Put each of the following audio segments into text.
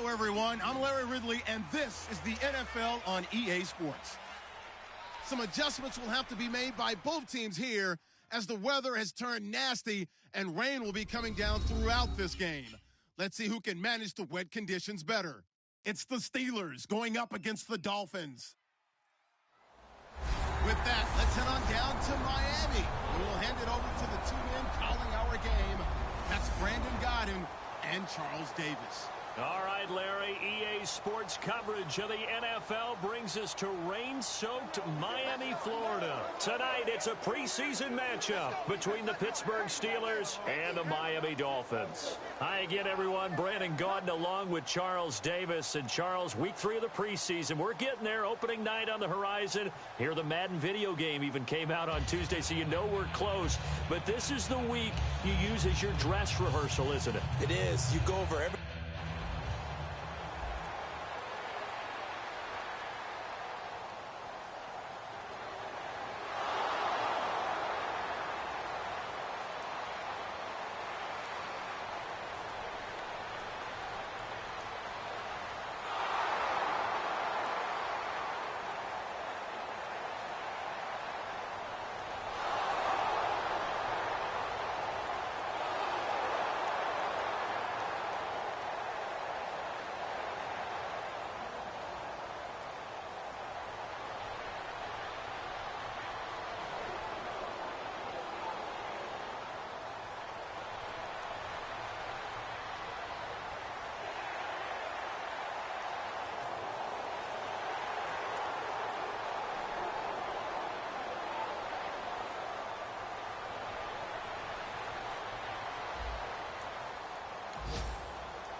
Hello, everyone. I'm Larry Ridley, and this is the NFL on EA Sports. Some adjustments will have to be made by both teams here as the weather has turned nasty and rain will be coming down throughout this game. Let's see who can manage the wet conditions better. It's the Steelers going up against the Dolphins. With that, let's head on down to Miami. We'll hand it over to the two men calling our game. That's Brandon Godden and Charles Davis. All right, Larry, EA Sports coverage of the NFL brings us to rain-soaked Miami, Florida. Tonight, it's a preseason matchup between the Pittsburgh Steelers and the Miami Dolphins. Hi again, everyone. Brandon Gaudin along with Charles Davis. And Charles, week 3 of the preseason. We're getting there. Opening night on the horizon. Here, the Madden video game even came out on Tuesday, so you know we're close. But this is the week you use as your dress rehearsal, isn't it? It is. You go over every...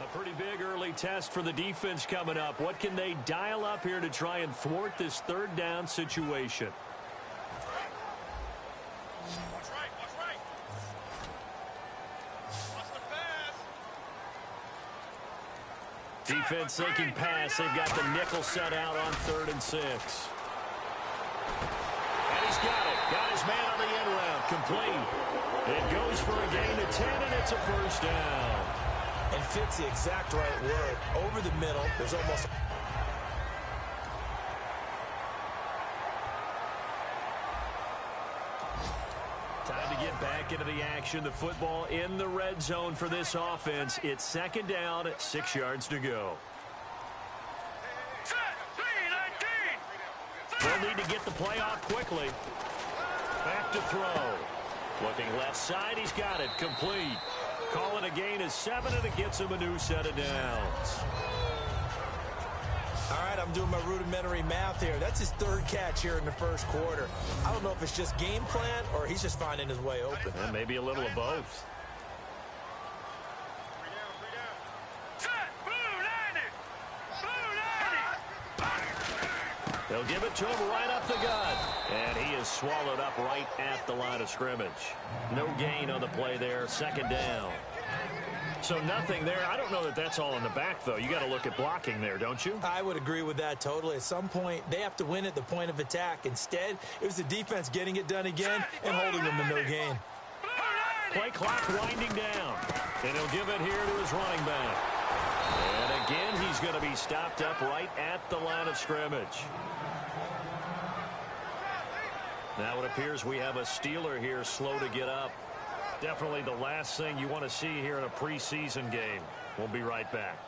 A pretty big early test for the defense coming up. What can they dial up here to try and thwart this third down situation? Watch right, watch right. Watch the pass. Defense thinking pass. They've got the nickel set out on 3rd and 6. And he's got it. Got his man on the end route. Complete. It goes for a gain of 10, and it's a first down. And fits the exact right word. Over the middle, there's almost... Time to get back into the action. The football in the red zone for this offense. It's second down, 6 yards to go. They'll need to get the play off quickly. Back to throw. Looking left side, he's got it. Complete. Call it a gain of 7, and it gets him a new set of downs. All right, I'm doing my rudimentary math here. That's his 3rd catch here in the first quarter. I don't know if it's just game plan or he's just finding his way open. Well, maybe a little of both. They'll give it to him right up the gut. And he is swallowed up right at the line of scrimmage. No gain on the play there. Second down. So nothing there. I don't know that that's all in the back, though. You got to look at blocking there, don't you? I would agree with that totally. At some point, they have to win at the point of attack. Instead, it was the defense getting it done again and holding them to no gain. Play clock winding down. And he'll give it here to his running back. And again, he's going to be stopped up right at the line of scrimmage. Now it appears we have a Steeler here slow to get up. Definitely the last thing you want to see here in a preseason game. We'll be right back.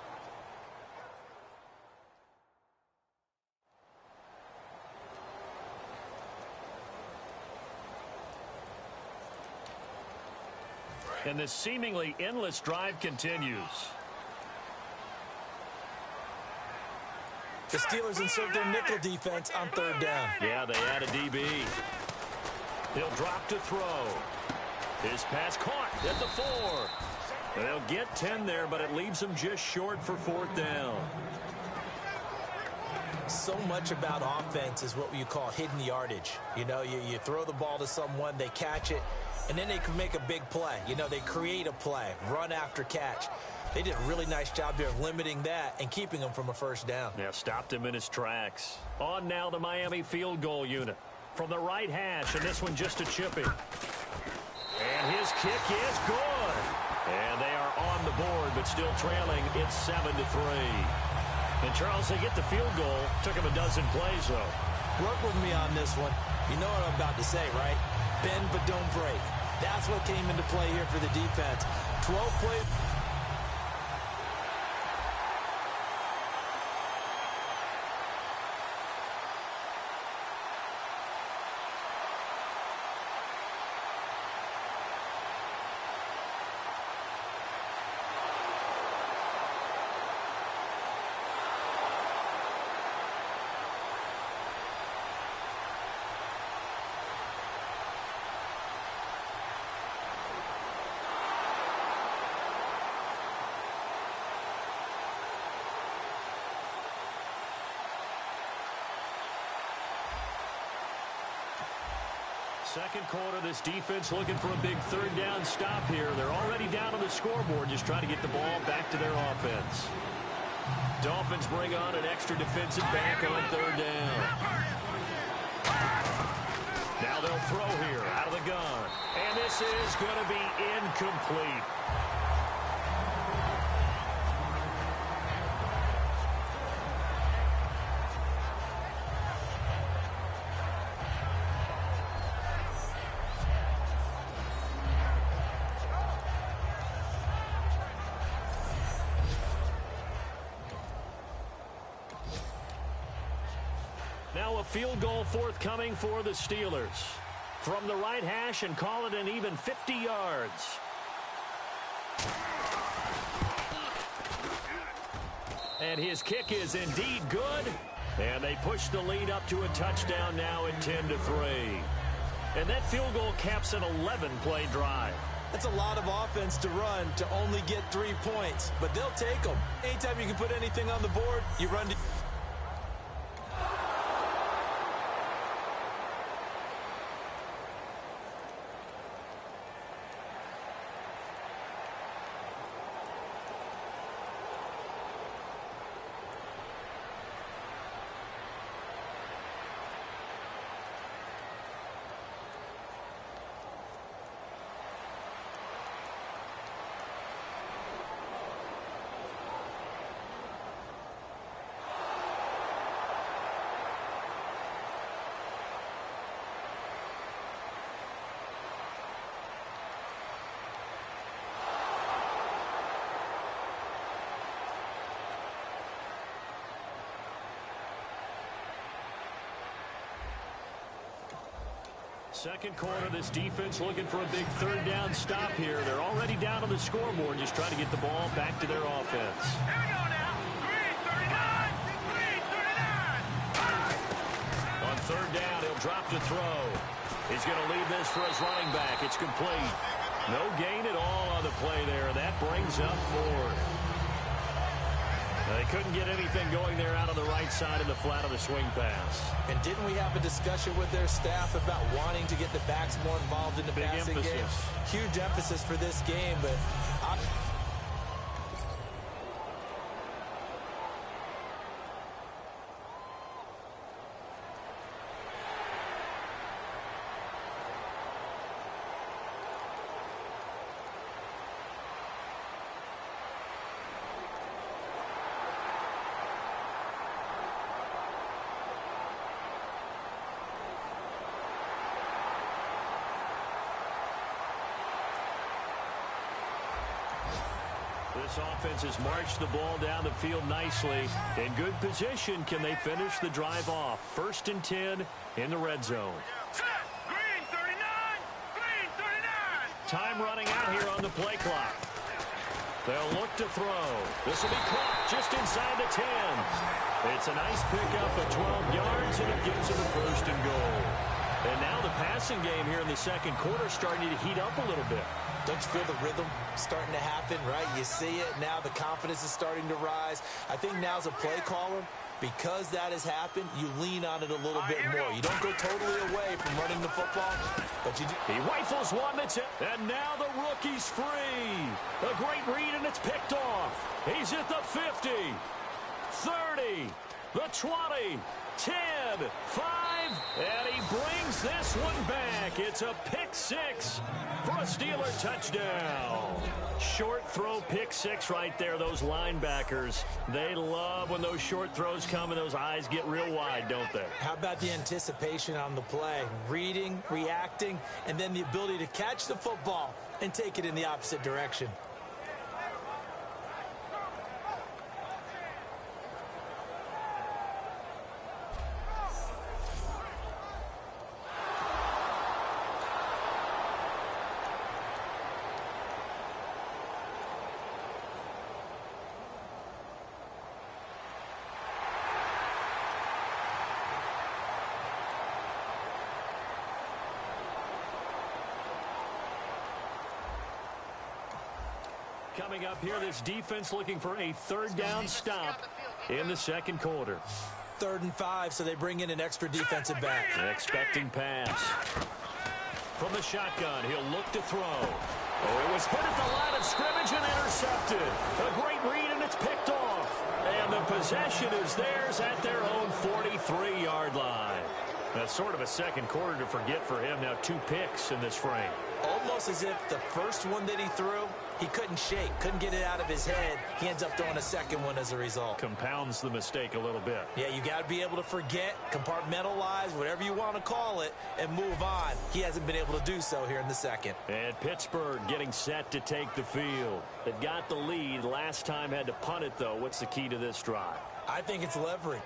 And this seemingly endless drive continues. The Steelers insert their nickel defense on 3rd down. Yeah, they add a DB. He'll drop to throw. His pass caught at the 4. They'll get 10 there, but it leaves them just short for 4th down. So much about offense is what you call hidden yardage. You know, you throw the ball to someone, they catch it, and then they can make a big play. You know, they create a play, run after catch. They did a really nice job there of limiting that and keeping him from a first down. Yeah, stopped him in his tracks. On now the Miami field goal unit. From the right hash, and this one just a chip in. And his kick is good. And they are on the board, but but still trailing. It's 7-3. And, Charles, they get the field goal. Took him a dozen plays, though. Work with me on this one. You know what I'm about to say, right? Bend but don't break. That's what came into play here for the defense. 12 plays. Second quarter, this defense looking for a big third down stop here. They're already down on the scoreboard, just trying to get the ball back to their offense. Dolphins bring on an extra defensive back on third down. Now they'll throw here out of the gun. And this is going to be incomplete. Now a field goal forthcoming for the Steelers. From the right hash and call it an even 50 yards. And his kick is indeed good. And they push the lead up to a touchdown now at 10-3. And that field goal caps an 11-play drive. That's a lot of offense to run to only get 3 points. But they'll take them. Anytime you can put anything on the board, you run to... Second quarter, this defense looking for a big third down stop here. They're already down on the scoreboard, just trying to get the ball back to their offense. Here we go now. 3:39. 3:39. On third down, he'll drop to throw. He's going to leave this for his running back. It's complete. No gain at all on the play there. That brings up fourth. They couldn't get anything going there out on the right side of the flat of the swing pass. And didn't we have a discussion with their staff about wanting to get the backs more involved in the passing game? Huge emphasis for this game, but... This offense has marched the ball down the field nicely. In good position, can they finish the drive off? 1st and 10 in the red zone. Green 39. Green 39. Time running out here on the play clock. They'll look to throw. This will be caught just inside the 10. It's a nice pickup of 12 yards, and it gives them a 1st and goal. And now the passing game here in the second quarter starting to heat up a little bit. Don't you feel the rhythm starting to happen, right? You see it. Now the confidence is starting to rise. I think now's a play caller. Because that has happened, you lean on it a little bit more. You don't go totally away from running the football, but you do. He rifles one that's it. And now the rookie's free. A great read, and it's picked off. He's at the 50, 30. the 20, 10, 5, and he brings this one back. It's a pick six for a Steeler touchdown. Short throw pick six right there. Those linebackers, they love when those short throws come and those eyes get real wide, don't they? How about the anticipation on the play? Reading, reacting, and then the ability to catch the football and take it in the opposite direction. Coming up here, this defense looking for a third down stop in the second quarter. 3rd and 5, so they bring in an extra defensive back. Expecting pass. From the shotgun, he'll look to throw. Oh, it was hit at the line of scrimmage and intercepted. A great read, and it's picked off. And the possession is theirs at their own 43-yard line. That's sort of a second quarter to forget for him. Now 2 picks in this frame. Almost as if the first one that he threw, he couldn't shake, couldn't get it out of his head. He ends up throwing a second one as a result. Compounds the mistake a little bit. Yeah, you got to be able to forget, compartmentalize, whatever you want to call it, and move on. He hasn't been able to do so here in the second. And Pittsburgh getting set to take the field. They've got the lead. Last time had to punt it, though. What's the key to this drive? I think it's leverage.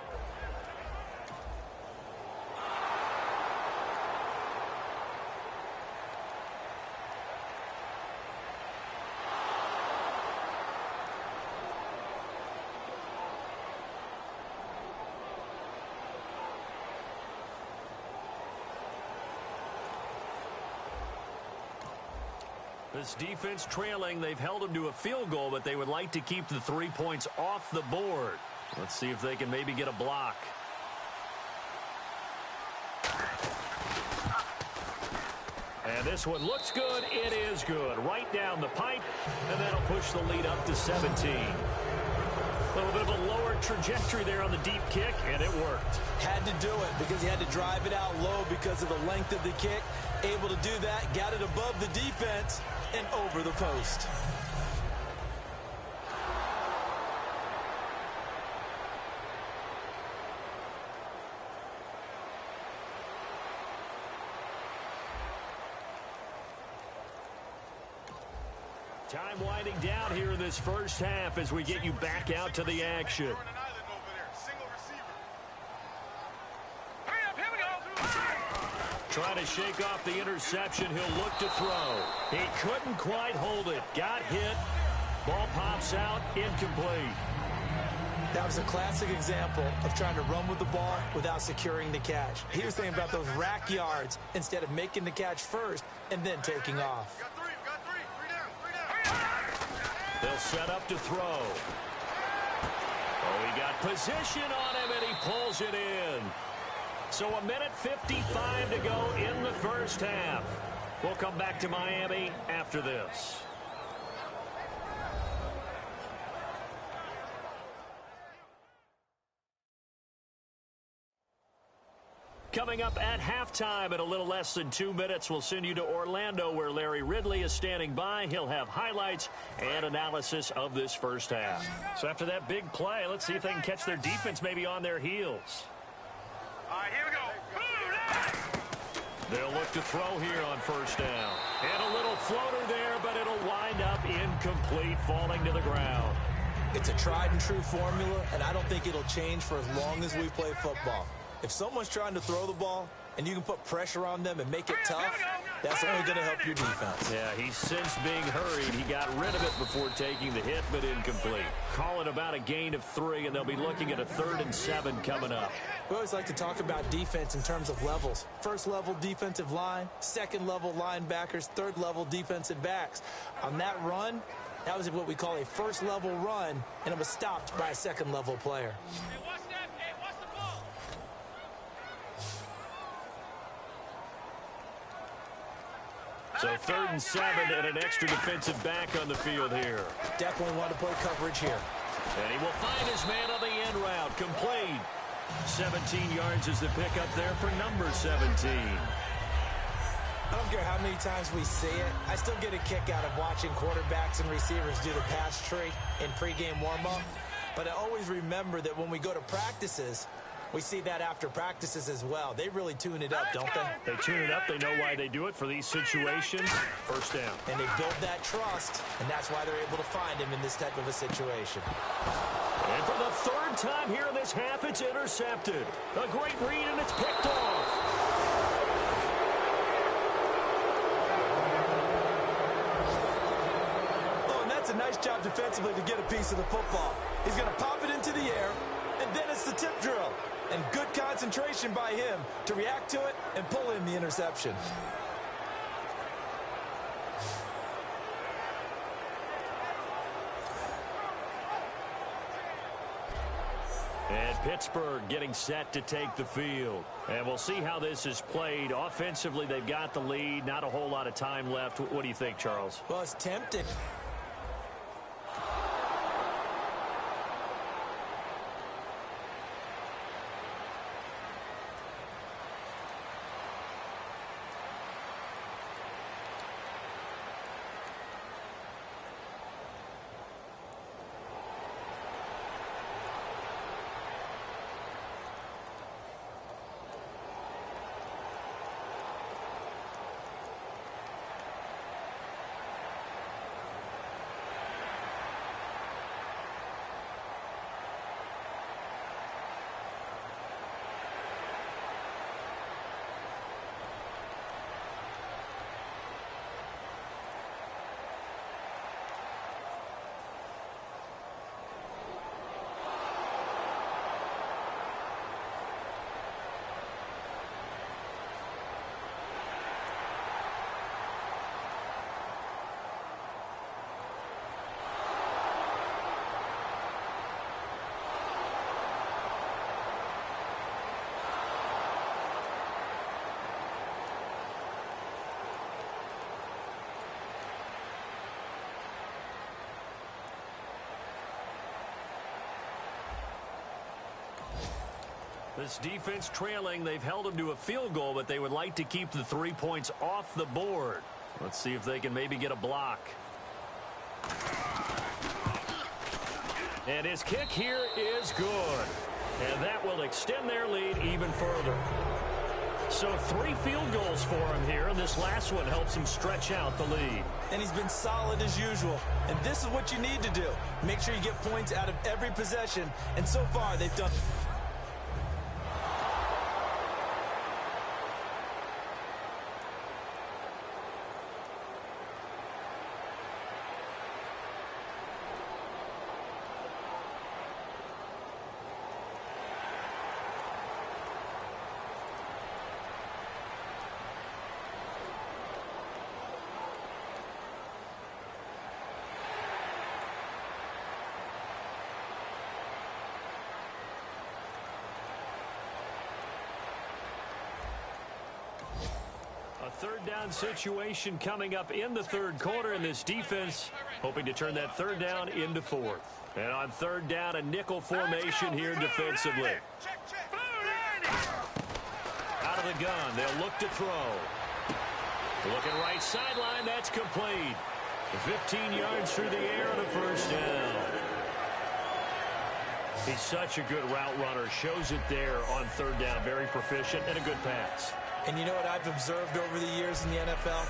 This defense trailing. They've held them to a field goal, but they would like to keep the 3 points off the board. Let's see if they can maybe get a block. And this one looks good. It is good. Right down the pipe, and that'll push the lead up to 17. A little bit of a lower trajectory there on the deep kick, and it worked. Had to do it because he had to drive it out low because of the length of the kick. Able to do that, got it above the defense and over the post. Time winding down here in this first half as we get you back out to the action. Trying to shake off the interception. He'll look to throw. He couldn't quite hold it. Got hit. Ball pops out. Incomplete. That was a classic example of trying to run with the ball without securing the catch. He was thinking about those rack yards instead of making the catch first and then taking off. They'll set up to throw. Oh, he got position on him, and he pulls it in. So 1:55 to go in the first half. We'll come back to Miami after this. Coming up at halftime in a little less than 2 minutes, we'll send you to Orlando where Larry Ridley is standing by. He'll have highlights and analysis of this first half. So after that big play, let's see if they can catch their defense maybe on their heels. All right, here we go. They'll look to throw here on first down. And a little floater there, but it'll wind up incomplete, falling to the ground. It's a tried and true formula, and I don't think it'll change for as long as we play football. If someone's trying to throw the ball and you can put pressure on them and make it tough, that's only going to help your defense. Yeah, he's since being hurried. He got rid of it before taking the hit, but incomplete. Calling about a gain of 3, and they'll be looking at a 3rd and 7 coming up. We always like to talk about defense in terms of levels. First level defensive line, second level linebackers, third level defensive backs. On that run, that was what we call a first level run, and it was stopped by a second level player. So 3rd and 7 and an extra defensive back on the field here. Definitely want to play coverage here. And he will find his man on the end route. Complete. 17 yards is the pickup there for number 17. I don't care how many times we see it. I still get a kick out of watching quarterbacks and receivers do the pass tree in pregame warm-up. But I always remember that when we go to practices, we see that after practices as well. They really tune it up, don't they? They tune it up. They know why they do it for these situations. First down. And they build that trust, and that's why they're able to find him in this type of a situation. And for the third time here in this half, it's intercepted. A great read, and it's picked off. That's a nice job defensively to get a piece of the football. He's going to pop it into the air, and then it's the tip drill. And good concentration by him to react to it and pull in the interception. And Pittsburgh getting set to take the field. And we'll see how this is played. Offensively, they've got the lead. Not a whole lot of time left. What do you think, Charles? Well, it's tempting. This defense trailing. They've held them to a field goal, but they would like to keep the 3 points off the board. Let's see if they can maybe get a block. And his kick here is good. And that will extend their lead even further. So 3 field goals for him here, and this last one helps him stretch out the lead. And he's been solid as usual. And this is what you need to do. Make sure you get points out of every possession. And so far, they've done... Third down situation coming up in the third quarter, and this defense hoping to turn that third down into fourth. And on third down, a nickel formation here defensively. Out of the gun, they'll look to throw. Looking right sideline, that's complete. 15 yards through the air on a first down. He's such a good route runner. Shows it there on third down. Very proficient and a good pass. And you know what I've observed over the years in the NFL?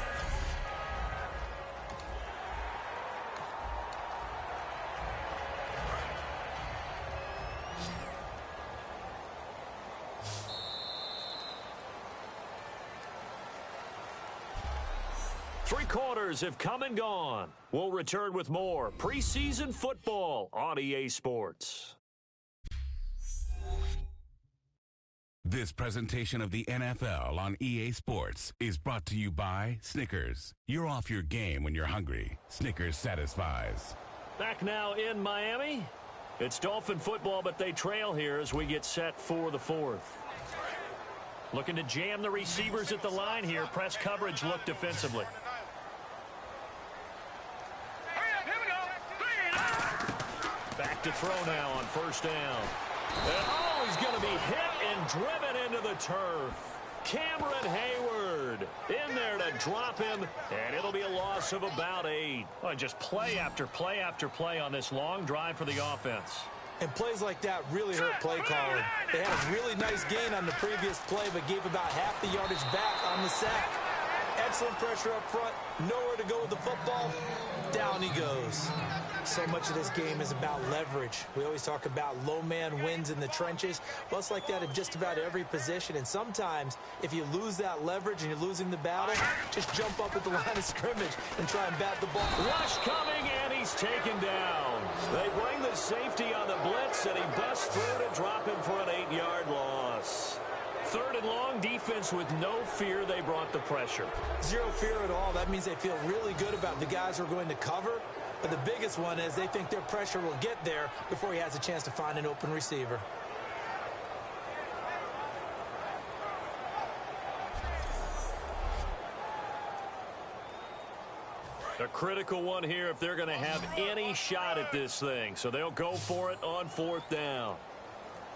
Three quarters have come and gone. We'll return with more preseason football on EA Sports. This presentation of the NFL on EA Sports is brought to you by Snickers. You're off your game when you're hungry. Snickers satisfies. Back now in Miami. It's Dolphin football, but they trail here as we get set for the fourth. Looking to jam the receivers at the line here. Press coverage look defensively. Back to throw now on first down. Oh, he's going to be hit and driven into the turf. Cameron Hayward in there to drop him, and it'll be a loss of about 8. Oh, just play after play after play on this long drive for the offense. And plays like that really hurt play calling. They had a really nice gain on the previous play, but gave about half the yardage back on the sack. Excellent pressure up front, nowhere to go with the football. Down he goes. So much of this game is about leverage. We always talk about low man wins in the trenches. Well, it's like that in just about every position. And sometimes, if you lose that leverage and you're losing the battle, just jump up at the line of scrimmage and try and bat the ball. Rush coming, and he's taken down. They bring the safety on the blitz, and he busts through to drop him for an 8-yard loss. 3rd and long, defense with no fear. They brought the pressure. Zero fear at all. That means they feel really good about the guys who are going to cover. But the biggest one is they think their pressure will get there before he has a chance to find an open receiver. A critical one here if they're going to have any shot at this thing. So they'll go for it on 4th down.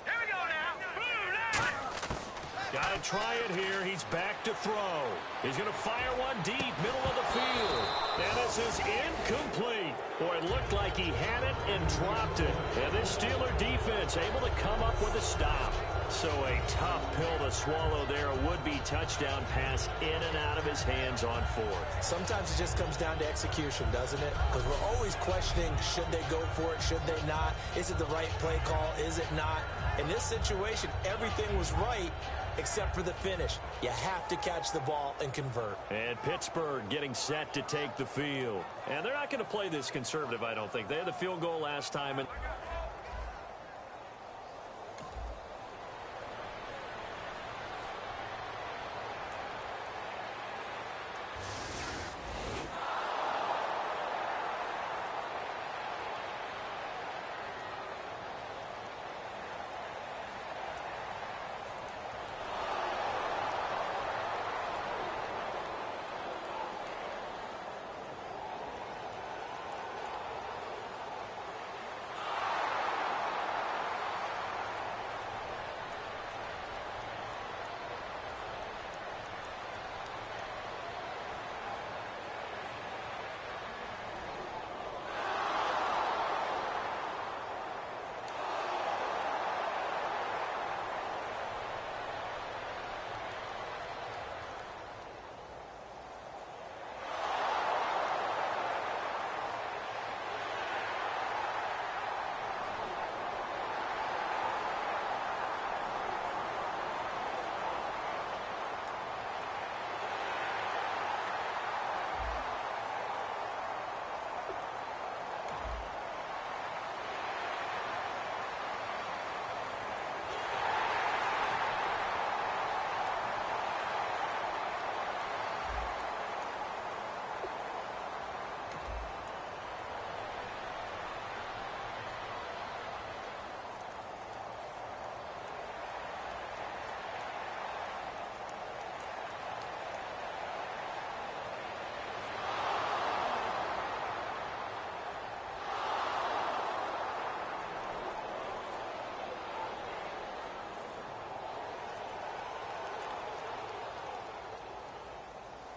Here we go now. Got to try it here. He's back to throw. He's going to fire one deep, middle of the field. And this is incomplete. Boy, it looked like he had it and dropped it. And this Steeler defense able to come up with a stop. So a tough pill to swallow there. A would-be touchdown pass in and out of his hands on 4th. Sometimes it just comes down to execution, doesn't it? Because we're always questioning, should they go for it, should they not? Is it the right play call, is it not? In this situation, everything was right except for the finish. You have to catch the ball and convert. And Pittsburgh getting set to take the field. And they're not going to play this conservative, I don't think. They had the field goal last time. And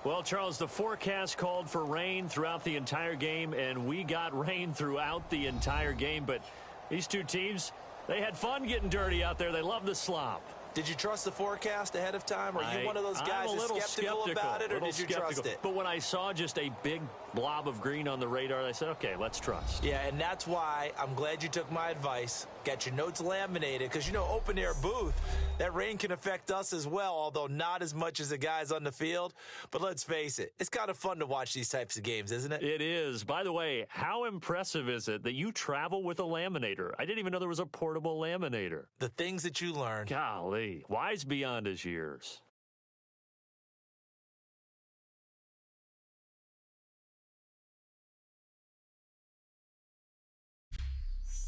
well, Charles, the forecast called for rain throughout the entire game, and we got rain throughout the entire game. But these two teams, they had fun getting dirty out there. They love the slop. Did you trust the forecast ahead of time? Are you one of those guys that's skeptical about it, or did you trust it? But when I saw just a big blob of green on the radar, I said, okay, let's trust. Yeah, and that's why I'm glad you took my advice. Got your notes laminated, because, you know, open-air booth, that rain can affect us as well, although not as much as the guys on the field. But let's face it, it's kind of fun to watch these types of games, isn't it? It is. By the way, how impressive is it that you travel with a laminator? I didn't even know there was a portable laminator. The things that you learn. Golly, wise beyond his years.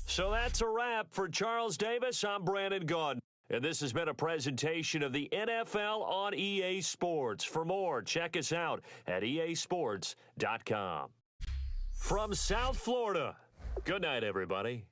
So that's a wrap for Charles Davis. I'm Brandon Gaudin. And this has been a presentation of the NFL on EA Sports. For more, check us out at easports.com. From South Florida, good night, everybody.